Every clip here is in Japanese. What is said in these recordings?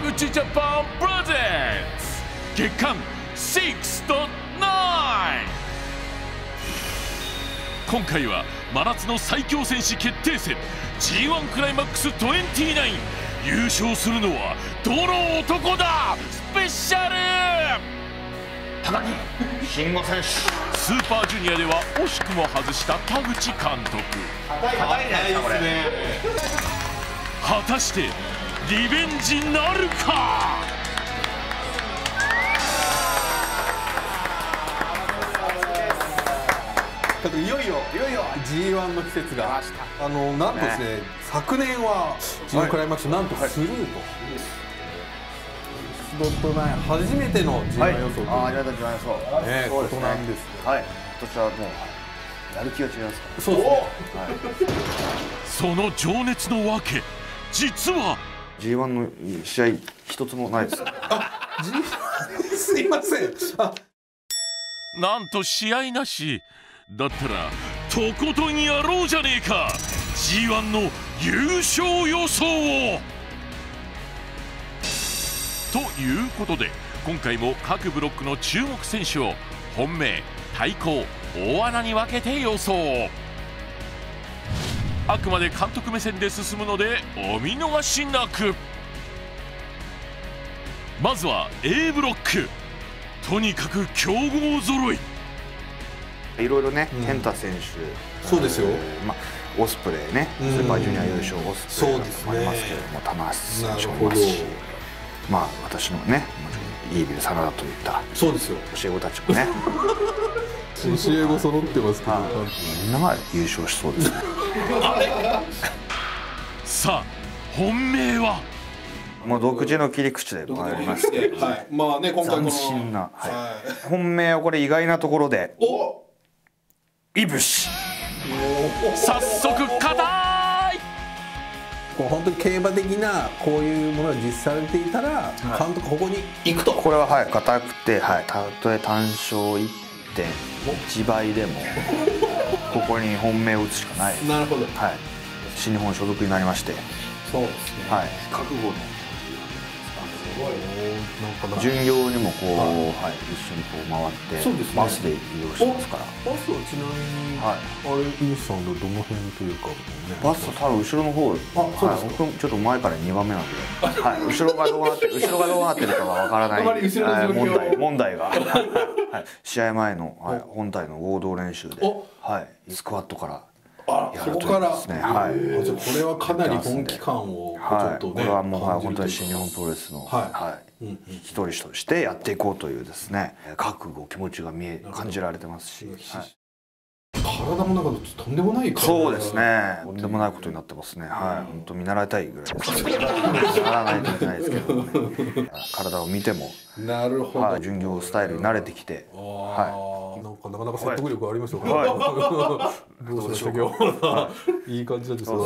口ジャパンプレゼンツ月間 6.9。 今回は真夏の最強戦士決定戦 G1 クライマックス29。優勝するのはどの男だスペシャル。高木慎吾選手、スーパージュニアでは惜しくも外した田口監督。硬いですねこれ。果たしてリベンジなるか。いよいよ G1 の季節がなんとですね、昨年は G1 クライマックスなんとスルーと、初めての G1 予想とありがとうございます。ことなんですね。はい、今年はもうやる気が違いますか。そうですね。その情熱のわけ、実は G1 の試合一つもないです。G1 すいません。なんと試合なし。だったらとことんやろうじゃねえか G1 の優勝予想を。ということで今回も各ブロックの注目選手を本命、対抗、大穴に分けて予想。あくまで監督目線で進むのでお見逃しなく。まずは A ブロック、とにかく強豪揃い。いろいろね、ケンタ選手、そうですよ。オスプレイね、スーパージュニア優勝オスプレイもありますけども、棚橋選手もいますし、私のね、イービル真田といったそうですよ、教え子たちもね、教え子揃ってますけど、みんなが優勝しそうですね。さあ本命はもう独自の切り口で参りまして、はい、まあね、今回斬新な、本命はこれ意外なところでいぶし。早速硬い。本当に競馬的なこういうものが実施されていたら、監督ここに行くと。これは硬くて、たとえ単勝 1.1 倍でもここに本命を打つしかない。なるほど。新日本所属になりまして、そうですね。覚悟の巡業にもこう、一緒にこう回ってバスで移動してますから。バスはちなみに、あれ井口さんのどの辺というかね。バスは多分後ろの方。僕ちょっと前から2番目なんで、後ろがどうなってるかがわからない問題が。試合前の本体の合同練習で、スクワットからやるというですね。じゃあこれはかなり本気感をちょっとね。これはもう本当に新日本プロレスの一人としてやっていこうというですね、覚悟、気持ちが感じられてますし、体もなんかとんでもない。そうですね、とんでもないことになってますね。本当見習いたいぐらいですね。やらないといけないですけどね。体を見ても巡業スタイルに慣れてきて、なかなか説得力ありますよ。どうしましょう。いい感じなんですね。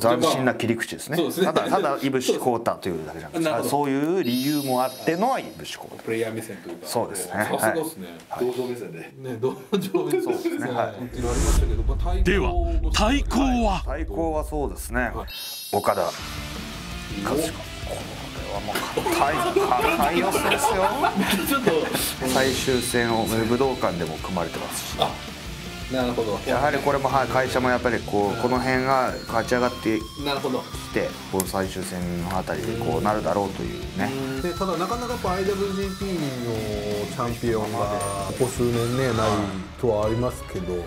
斬新な切り口ですね。ただいぶしこうたというだけじゃなくて、そういう理由もあってのいぶしこうた。プレイヤー目線というか。そうですね。さすがですね。同情目線で。ね、同情目線。そうですね。では対抗は。対抗はそうですね。岡田和親。これはもう硬い予想ですよ。最終戦を武道館でも組まれてますし。なるほど。やはりこれも会社もやっぱりこの辺が勝ち上がってきて、この最終戦のあたりでこうなるだろうというね。ただなかなかやっぱ IWGP のチャンピオンがここ数年ねないとはありますけど。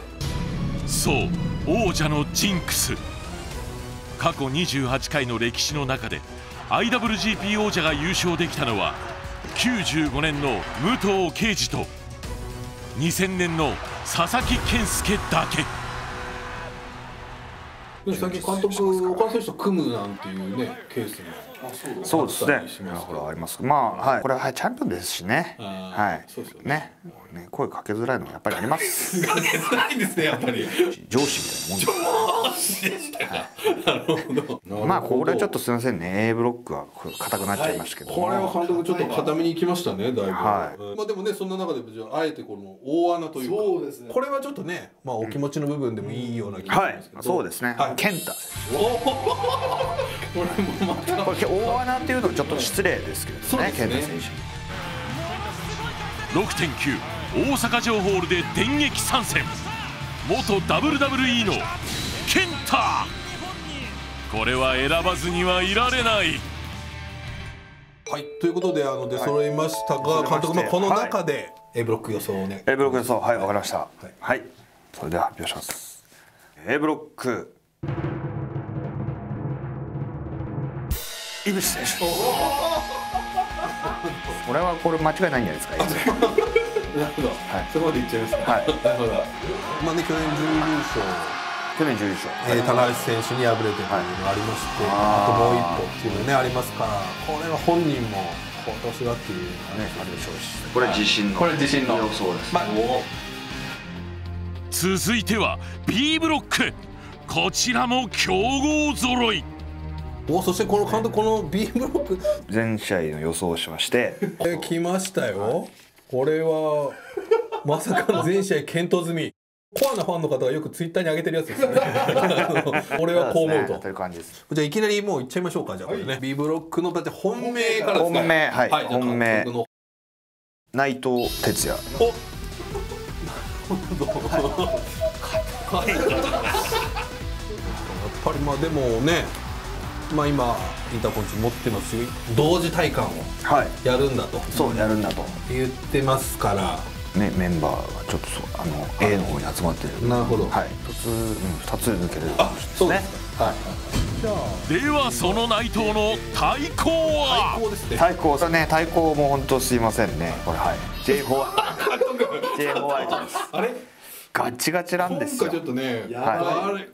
そう、王者のジンクス。過去28回の歴史の中で IWGP 王者が優勝できたのは95年の武藤敬司と2000年の佐々木健介だけ。最近監督、岡田選手と組むなんていうねケースも。そうですね。あります。これはチャンピオンですしね。ね。ね、声かけづらいのはやっぱりあります。かけづらいですね、やっぱり。上司みたいなもんです。上司でしたか。なるほど。まあこれはちょっとすみませんね、A ブロックは硬くなっちゃいましたけど、これは監督ちょっと固めに行きましたね、だいぶ。はい。まあでもね、そんな中でじゃあえてこの大穴というか、そうですね。これはちょっとね、まあお気持ちの部分でもいいような気がしますけど。そうですね。健太選手。これもまたこれ大穴っていうのはちょっと失礼ですけどね、健太選手。6.9 大阪城ホールで電撃参戦、元 WWE の健太。これは選ばずにはいられない。はい、ということで出揃いましたが、監督この中で A ブロック予想をね。A ブロック予想、はい、わかりました。はい、それでは発表します。A ブロック井口選手。これは間違いないんじゃないですか。なるほど、そこまでいっちゃいますか。なるほど。まあね、去年準優勝、棚橋選手に敗れてというのがありまして、あともう一歩っていうのねありますから、これは本人も今年はっていうねあるでしょうし、これ自信の予想です。続いては B ブロック、こちらも強豪揃い。そしてこの監督、この B ブロック全試合の予想をしまして来ましたよ。これはまさかの全試合検討済み。コアなファンの方がよくツイッターに上げてるやつですね。俺はこう思うと。という感じです。じゃあいきなりもういっちゃいましょうか。じゃあこれね、B ブロックのだって本命からですね。本命、はい、本命内藤哲也。やっぱりまあでもね、まあ今インターコンチ持ってますし、同時体感をやるんだと、そうやるんだと言ってますからね、メンバーがちょっとA の方に集まってる。なるほど。はい、2つ抜ける。そうですね。はい。ではその内藤の対抗は。対抗ですね。対抗も本当すいませんね。これはい。J ホワイトです。あれ？ガチガチなんですよ。ちょっとね、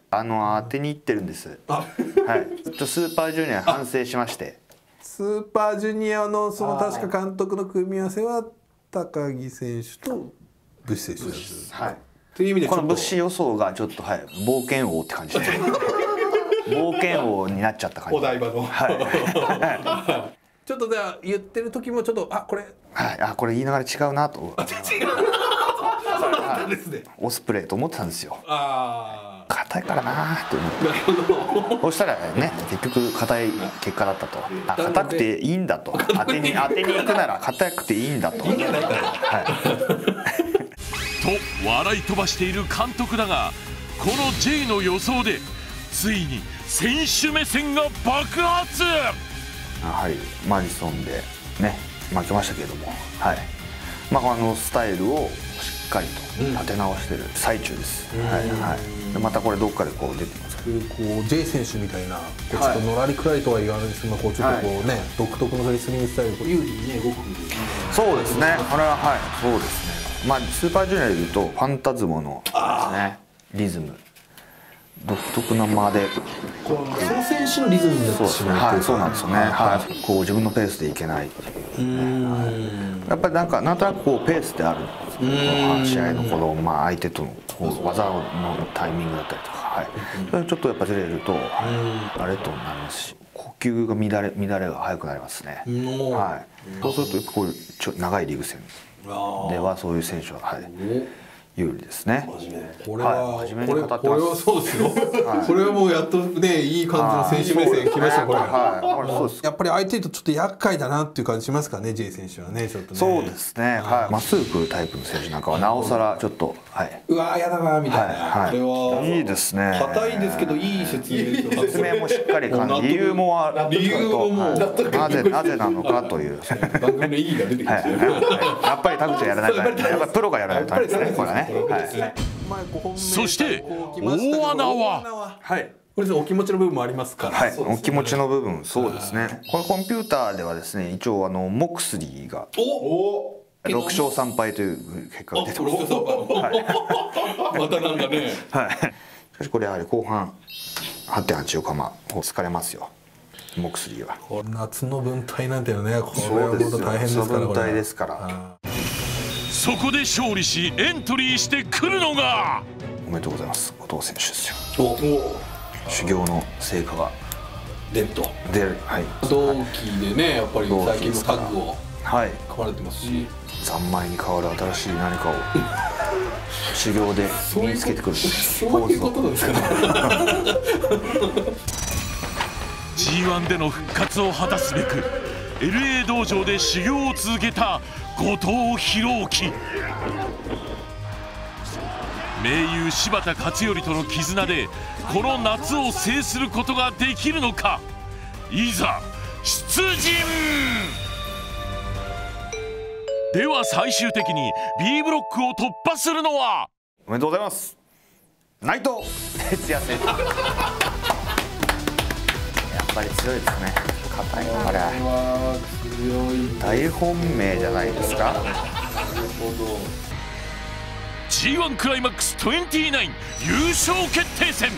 当てにいってるんです。はい。スーパージュニア反省しまして。スーパージュニアのその確か監督の組み合わせは高木選手とブッシュ選手です。はい。という意味でこのブッシュ予想がちょっと冒険王って感じで冒険王になっちゃった感じ。お台場の。はい。ちょっとじゃあ言ってる時もちょっとこれ。はい。これ言いながら違うなと。オスプレイと思ってたんですよ。硬いからなーって思って。そしたらね、結局硬い結果だったと。硬くていいんだと。当てに行くなら硬くていいんだと。と笑い飛ばしている監督だが、この J の予想でついに選手目線が爆発。やはりマディソンでね負けましたけれども、はい。まあスタイルをしっかりと立て直してる最中です。はいはい。またこれどっかで出てます。J 選手みたいなちょっとのらりくらりとは言わないですけど、ちょっとね独特のレスリングスタイル有利にね動く。そうですね。これははいそうですね。まあスーパージュニアでいうとファンタズモのですねリズム。独特な間でその選手のリズムになってしまう。はい、そうなんですよね。はい、自分のペースでいけないっていうね。やっぱりなんとなくペースであるんですよ。試合の相手との技のタイミングだったりとか、はい。それちょっとやっぱずれるとあれとなりますし、呼吸が乱れが早くなりますね。はい。そうするとこういう長いリーグ戦ではそういう選手は有利ですね。これはそうですよ。これはもうやっとねいい感じの選手目線きましたこれ。やっぱり相手とちょっと厄介だなっていう感じしますかね J 選手はねちょっとね。そうですね。はい。まっすぐ来るタイプの選手なんかはなおさらちょっとうわやだなみたいな。これはいいですね。硬いですけどいい説明もしっかり理由もなぜなのかという番組の意義が出てきましたよね。やっぱり田口はやらないから、やっぱりプロがやらないとですね。これね。そして大穴は、これお気持ちの部分もありますから。はい、お気持ちの部分そうですね。これコンピューターではですね、一応モクスリーが6勝3敗という結果が出てます。またなんかね。はい。しかしこれやはり後半 8.8 横浜疲れますよ。モクスリーは。夏の分隊なんていうのね、これは本当大変ですから。夏の分隊ですから。そこで勝利しエントリーしてくるのが、おめでとうございます、後藤選手ですよ。修行の成果が出ると。はい、同期でね、やっぱり最近のタッグを組まれてますし、三昧に変わる新しい何かを修行で身につけてくる。そういうことですかね。G1 での復活を果たすべく LA 道場で修行を続けた後藤弘樹。盟友柴田勝頼との絆でこの夏を制することができるのか。いざ出陣。では最終的に B ブロックを突破するのは、おめでとうございます、内藤哲也選手。やっぱり強いですね。硬いな、あれ大本命じゃないですか。 G1 クライマックス29優勝決定戦、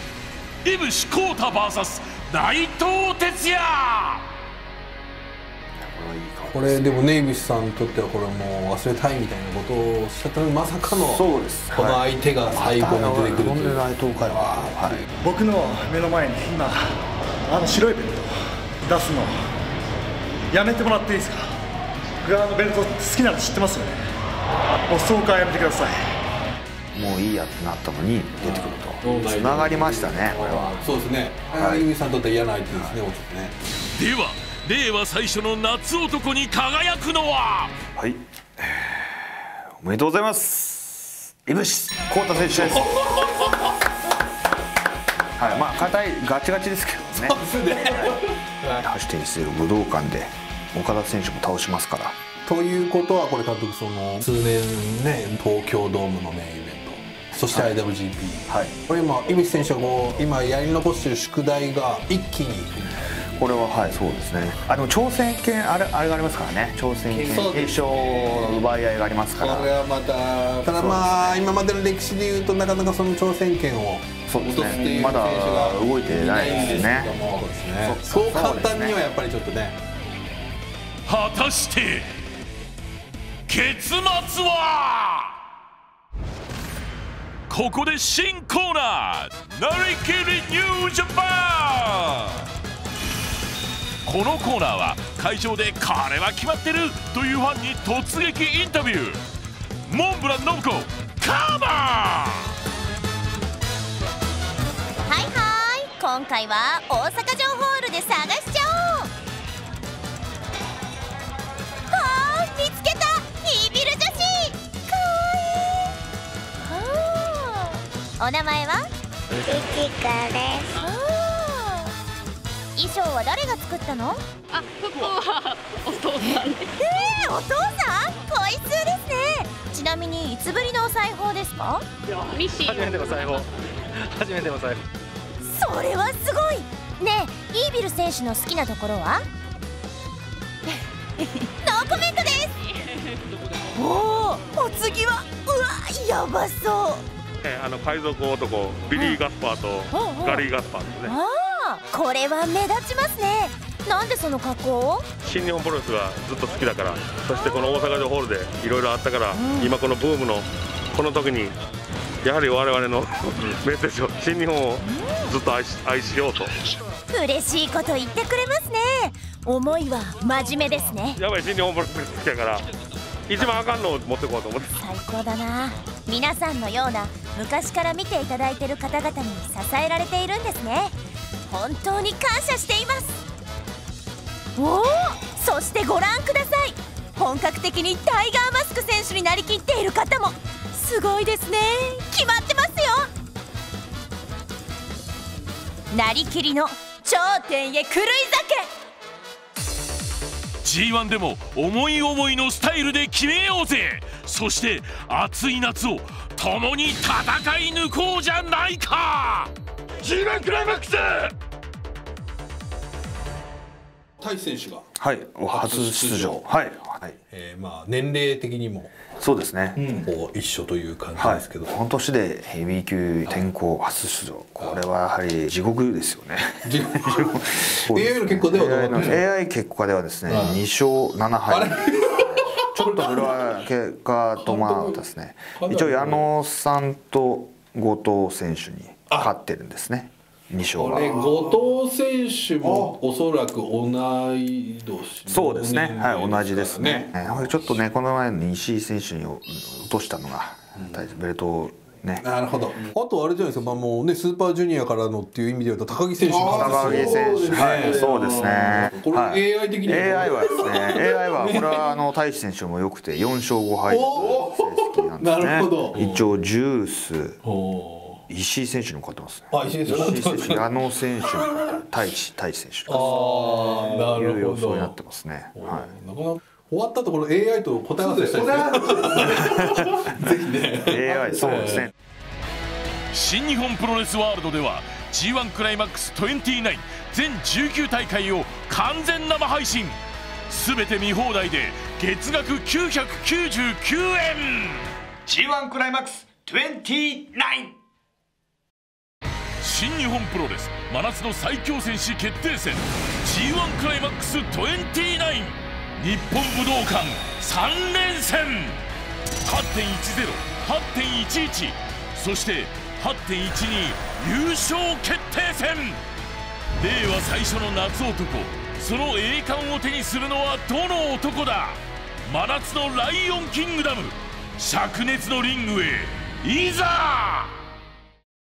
井伏浩太 VS 内藤哲也。これでもね、井伏さんにとってはこれもう忘れたいみたいなことをおっしゃったのに、まさかのこの相手が最後に出てくるという。僕の目の前に今白いベルト出すのやめてもらっていいですか。僕ベルト好きなの知ってますよね。もうそうかやめてください。もういいやってなったのに出てくるとつながりましたね、これは。そうですね、井伏さんにとっては嫌な相手ですね、では令和最初の夏男に輝くのは。はい、おめでとうございます、井伏浩太選手です。はい、まあ硬いガチガチですけどね。そうですね。走ってみせる武道館で岡田選手も倒しますから。ということはこれ監督、その数年ね、東京ドームのメインイベント、そして IWGP、はい、これ今井伏選手がこう今やり残している宿題が一気にこれははい、そうですね。でも挑戦権あれがありますからね。挑戦権継承の奪い合いがありますから。これはまた、ただまあ今までの歴史でいうとなかなかその挑戦権を落とすっていう選手が動いてないですね。そう簡単にはやっぱりちょっとね。果たして結末は。ここで新コーナー、なりきりニュージャパン。このコーナーは会場でこれは決まってるというファンに突撃インタビュー。モンブラン信子カモン。はいはい、今回は大阪城ホールで探しちゃおう。あー、見つけた、イービル女子かわいい。お名前は？リキカです。衣装は誰が作ったの？あ、ここはお父さんです。お父さん？恋しそうですね。ちなみにいつぶりのお裁縫ですか？ミシン。初めての裁縫。初めての裁縫。それはすごい。ねえ、イービル選手の好きなところは？ノーコメントです。お次は、うわ、やばそう。海賊男ビリー・ガスパーとガリー・ガスパーですね。これは目立ちますね。なんでその格好を？新日本プロレスがずっと好きだから、そしてこの大阪城ホールでいろいろあったから、今このブームのこの時にやはり我々のメッセージを、新日本をずっと愛しようと。嬉しいこと言ってくれますね。思いは真面目ですね。やばい、新日本プロレス好きやから一番あかんのを持ってこうと思って。最高だな。皆さんのような昔から見ていただいている方々に支えられているんですね。本当に感謝しています。おお、そしてご覧ください。本格的にタイガーマスク選手になりきっている方もすごいですね。決まってますよ。なりきりの頂点へ狂い酒。 G1 でも思い思いのスタイルで決めようぜ。そして暑い夏を共に戦い抜こうじゃないか。 G1 クライマックス。タイ選手が初出場。まあ年齢的にもそうですね、こう一緒という感じですけど、この年でヘビー級転向初出場、これはやはり地獄ですよね。AI の結果ではどうなってる？ AI 結果ではですね、2勝7敗。ちょっとそれは結果とまあですね、一応矢野さんと後藤選手に勝ってるんですね。2勝は。後藤選手もおそらく同い年。そうですね。はい、同じですね。ちょっとね、この前の石井選手に落としたのがベルトをね。なるほど。あとあれじゃないですか。まあもうね、スーパージュニアからのっていう意味で言うと高木選手。高木選手。はい、そうですね。これ AI 的に AI はですね。AI はこれは太一選手も良くて4勝5敗の成績なんですね。なるほど。一応ジュース。石井選手にも勝ってますね。石井選手、矢野選手、太一選手。なるほど。いう予想になってますね。はい。終わったところ AI と答え合わせしたいですね。ぜひね。AI そうですね。新日本プロレスワールドでは G1 クライマックス29全19大会を完全生配信。すべて見放題で月額999円。 G1 クライマックス29。新日本プロレス真夏の最強戦士決定戦 G1 クライマックス29、日本武道館3連戦。 8.10、8.11、そして8.12優勝決定戦。令和最初の夏男、その栄冠を手にするのはどの男だ。真夏のライオンキングダム、灼熱のリングへいざ。